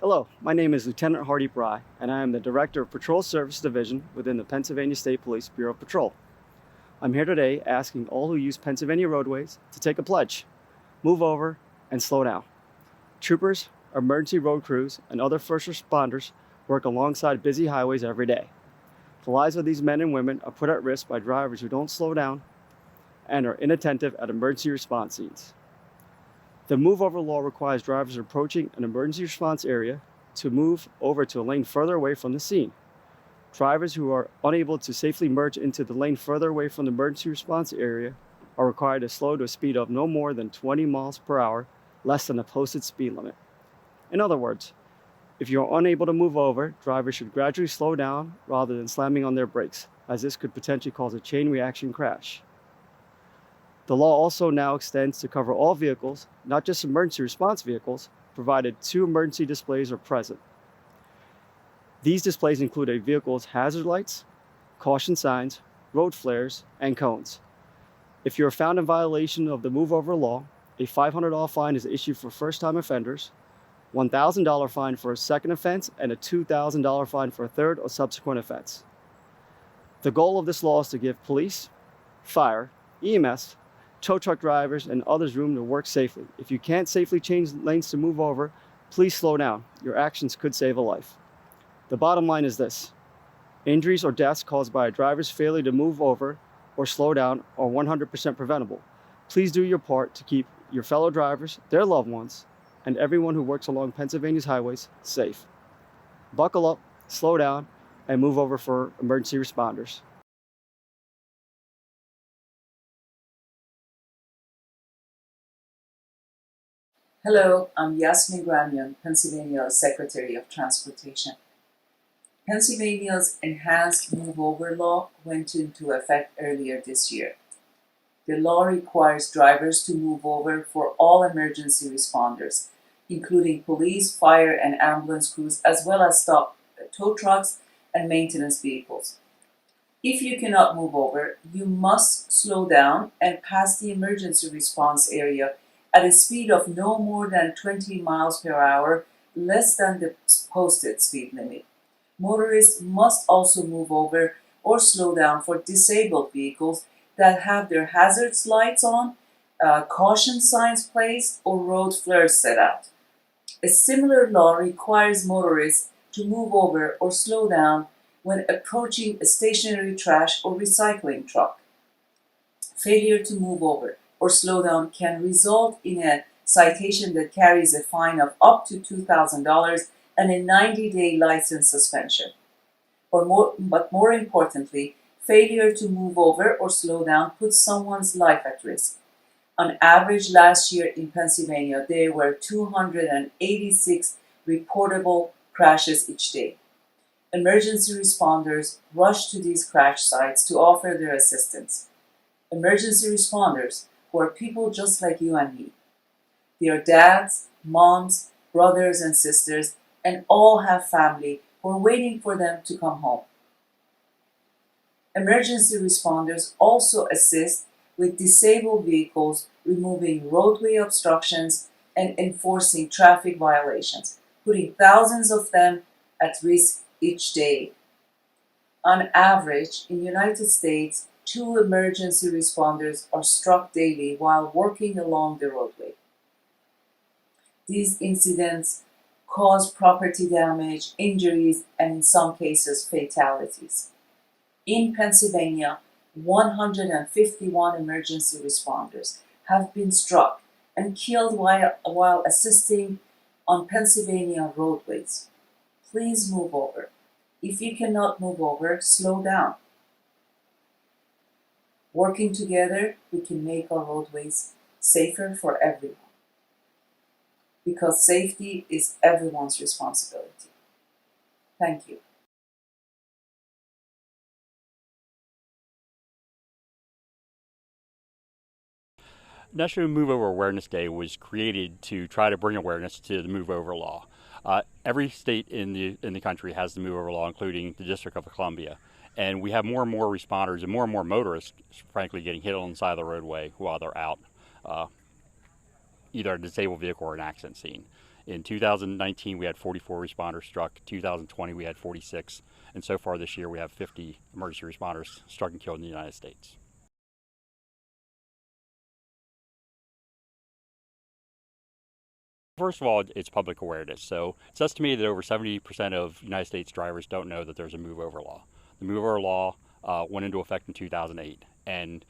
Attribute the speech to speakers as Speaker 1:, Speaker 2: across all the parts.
Speaker 1: Hello, my name is Lieutenant Hardy Bry, and I am the Director of Patrol Service Division within the Pennsylvania State Police Bureau of Patrol. I'm here today asking all who use Pennsylvania roadways to take a pledge, move over, and slow down. Troopers, emergency road crews, and other first responders work alongside busy highways every day. The lives of these men and women are put at risk by drivers who don't slow down and are inattentive at emergency response scenes. The move over law requires drivers approaching an emergency response area to move over to a lane further away from the scene. Drivers who are unable to safely merge into the lane further away from the emergency response area are required to slow to a speed of no more than 20 miles per hour, less than the posted speed limit. In other words, if you are unable to move over, drivers should gradually slow down rather than slamming on their brakes, as this could potentially cause a chain reaction crash. The law also now extends to cover all vehicles, not just emergency response vehicles, provided 2 emergency displays are present. These displays include a vehicle's hazard lights, caution signs, road flares, and cones. If you are found in violation of the move over law, a $500 fine is issued for first-time offenders, $1,000 fine for a second offense, and a $2,000 fine for a third or subsequent offense. The goal of this law is to give police, fire, EMS, tow truck drivers, and others room to work safely. If you can't safely change lanes to move over, please slow down. Your actions could save a life. The bottom line is this: injuries or deaths caused by a driver's failure to move over or slow down are 100% preventable. Please do your part to keep your fellow drivers, their loved ones, and everyone who works along Pennsylvania's highways safe. Buckle up, slow down, and move over for emergency responders.
Speaker 2: Hello, I'm Yasmin Granion, Pennsylvania Secretary of Transportation. Pennsylvania's enhanced move over law went into effect earlier this year. The law requires drivers to move over for all emergency responders, including police, fire, and ambulance crews, as well as tow trucks and maintenance vehicles. If you cannot move over, you must slow down and pass the emergency response area at a speed of no more than 20 miles per hour, less than the posted speed limit. Motorists must also move over or slow down for disabled vehicles that have their hazards lights on, caution signs placed, or road flares set out. A similar law requires motorists to move over or slow down when approaching a stationary trash or recycling truck. Failure to move over or slow down can result in a citation that carries a fine of up to $2,000 and a 90-day license suspension. But more importantly, failure to move over or slow down puts someone's life at risk. On average, last year in Pennsylvania, there were 286 reportable crashes each day. Emergency responders rushed to these crash sites to offer their assistance. Emergency responders, who are people just like you and me. They are dads, moms, brothers, and sisters, and all have family who are waiting for them to come home. Emergency responders also assist with disabled vehicles, removing roadway obstructions and enforcing traffic violations, putting thousands of them at risk each day. On average, in the United States, 2 emergency responders are struck daily while working along the roadway. These incidents cause property damage, injuries, and in some cases, fatalities. In Pennsylvania, 151 emergency responders have been struck and killed while assisting on Pennsylvania roadways. Please move over. If you cannot move over, slow down. Working together, we can make our roadways safer for everyone. Because safety is everyone's responsibility. Thank you.
Speaker 3: National Move Over Awareness Day was created to try to bring awareness to the Move Over law. Every state in the country has the Move Over law, including the District of Columbia. And we have more and more responders and more motorists, frankly, getting hit on the side of the roadway while they're out, either a disabled vehicle or an accident scene. In 2019, we had 44 responders struck. 2020, we had 46. And so far this year, we have 50 emergency responders struck and killed in the United States. First of all, it's public awareness. So it's estimated that over 70% of United States drivers don't know that there's a move over law. The move over law went into effect in 2008 and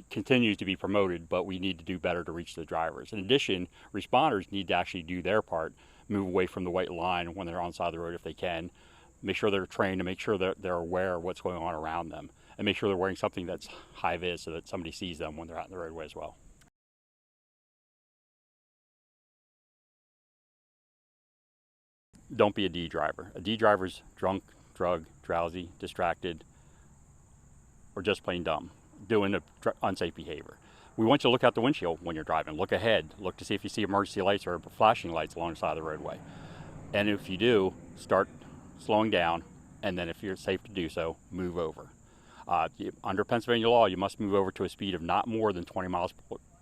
Speaker 3: continues to be promoted, but we need to do better to reach the drivers. In addition, responders need to actually do their part, move away from the white line when they're on the side of the road if they can, make sure they're trained, and make sure that they're aware of what's going on around them, and make sure they're wearing something that's high vis so that somebody sees them when they're out in the roadway as well. Don't be a D driver. A D driver's drunk, drugged, drowsy, distracted, or just plain dumb, doing unsafe behavior. We want you to look out the windshield when you're driving. Look ahead. Look to see if you see emergency lights or flashing lights along the side of the roadway. And if you do, start slowing down, and then if you're safe to do so, move over. Under Pennsylvania law, you must move over to a speed of not more than 20 miles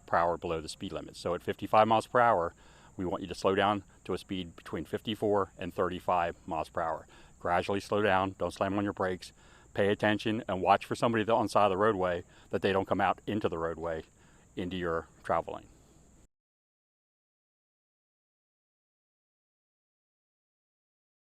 Speaker 3: per hour below the speed limit. So at 55 miles per hour, we want you to slow down to a speed between 54 and 35 miles per hour. Gradually slow down, don't slam on your brakes, pay attention, and watch for somebody on the side of the roadway that they don't come out into the roadway, into your travel lane.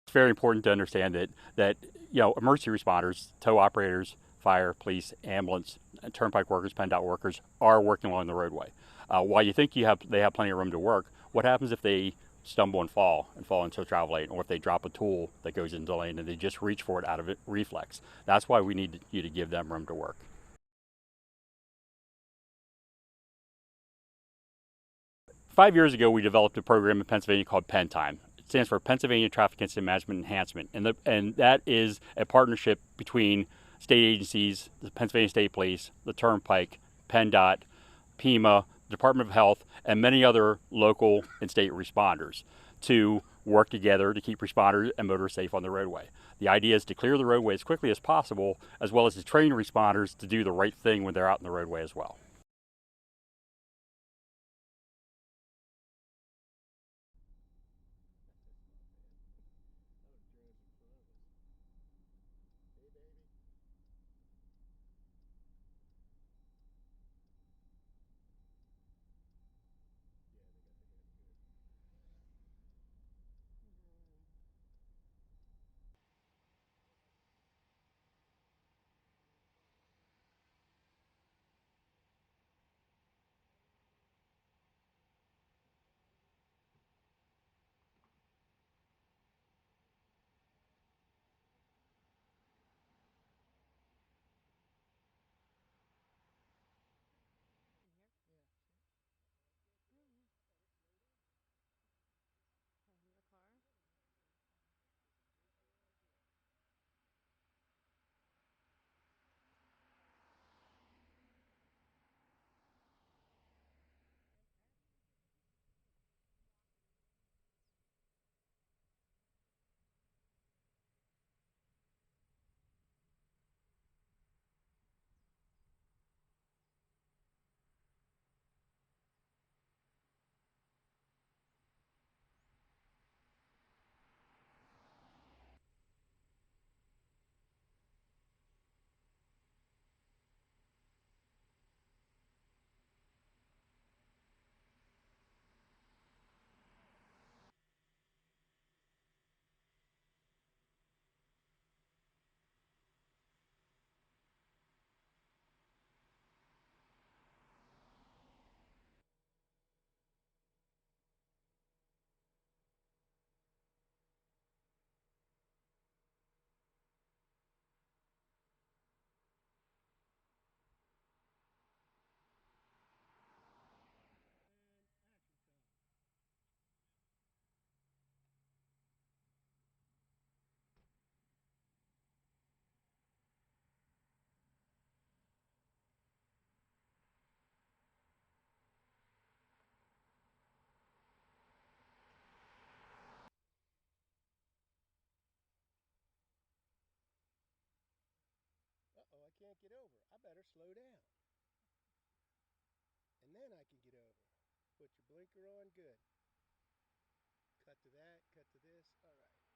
Speaker 3: It's very important to understand that emergency responders, tow operators, fire, police, ambulance, turnpike workers, PennDOT workers are working along the roadway. While you think they have plenty of room to work, what happens if they stumble and fall into a travel lane, or if they drop a tool that goes into the lane and they just reach for it out of reflex? That's why we need you to give them room to work. 5 years ago, we developed a program in Pennsylvania called Penn Time. It stands for Pennsylvania Traffic Incident Management Enhancement, and that is a partnership between state agencies, the Pennsylvania State Police, the Turnpike, PennDOT, PEMA, Department of Health, and many other local and state responders to work together to keep responders and motorists safe on the roadway. The idea is to clear the roadway as quickly as possible, as well as to train responders to do the right thing when they're out in the roadway as well.
Speaker 4: Uh-oh, I can't get over. I better slow down. And then I can get over. Put your blinker on, good. cut to that, cut to this. All right.